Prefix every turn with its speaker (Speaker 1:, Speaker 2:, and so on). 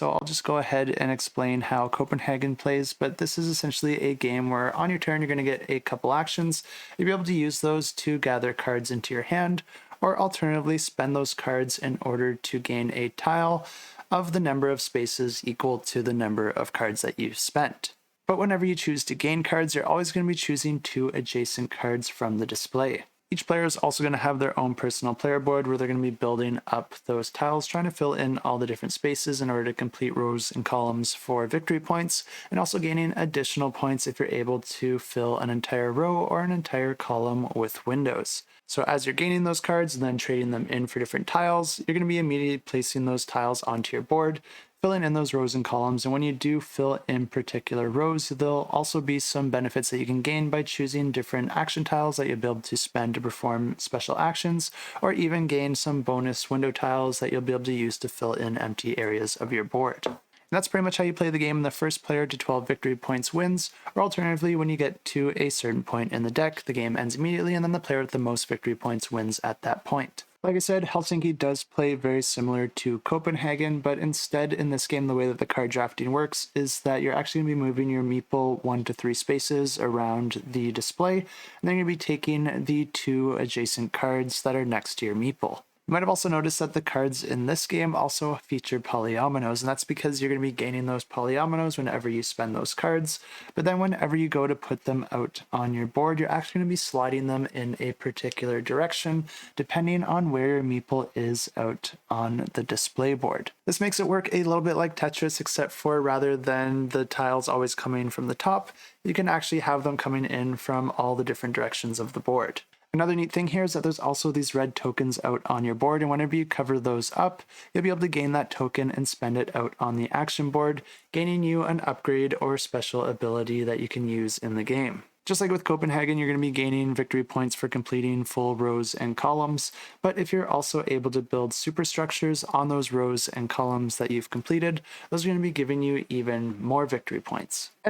Speaker 1: So I'll just go ahead and explain how Copenhagen plays, but this is essentially a game where on your turn you're going to get a couple actions. You'll be able to use those to gather cards into your hand, or alternatively spend those cards in order to gain a tile of the number of spaces equal to the number of cards that you've spent. But whenever you choose to gain cards, you're always going to be choosing 2 adjacent cards from the display. Each player is also going to have their own personal player board where they're going to be building up those tiles, trying to fill in all the different spaces in order to complete rows and columns for victory points, and also gaining additional points if you're able to fill an entire row or an entire column with windows. So as you're gaining those cards and then trading them in for different tiles, you're going to be immediately placing those tiles onto your board, filling in those rows and columns, and when you do fill in particular rows, there'll also be some benefits that you can gain by choosing different action tiles that you'll be able to spend to perform special actions, or even gain some bonus window tiles that you'll be able to use to fill in empty areas of your board. And that's pretty much how you play the game. The first player to 12 victory points wins, or alternatively, when you get to a certain point in the deck, the game ends immediately, and then the player with the most victory points wins at that point. Like I said, Helsinki does play very similar to Copenhagen, but instead in this game, the way that the card drafting works is that you're actually going to be moving your meeple 1 to 3 spaces around the display, and then you're going to be taking the 2 adjacent cards that are next to your meeple. You might have also noticed that the cards in this game also feature polyominoes, and that's because you're going to be gaining those polyominoes whenever you spend those cards, but then whenever you go to put them out on your board, you're actually going to be sliding them in a particular direction, depending on where your meeple is out on the display board. This makes it work a little bit like Tetris, except for rather than the tiles always coming from the top, you can actually have them coming in from all the different directions of the board. Another neat thing here is that there's also these red tokens out on your board, and whenever you cover those up, you'll be able to gain that token and spend it out on the action board, gaining you an upgrade or special ability that you can use in the game. Just like with Copenhagen, you're going to be gaining victory points for completing full rows and columns, but if you're also able to build superstructures on those rows and columns that you've completed, those are going to be giving you even more victory points.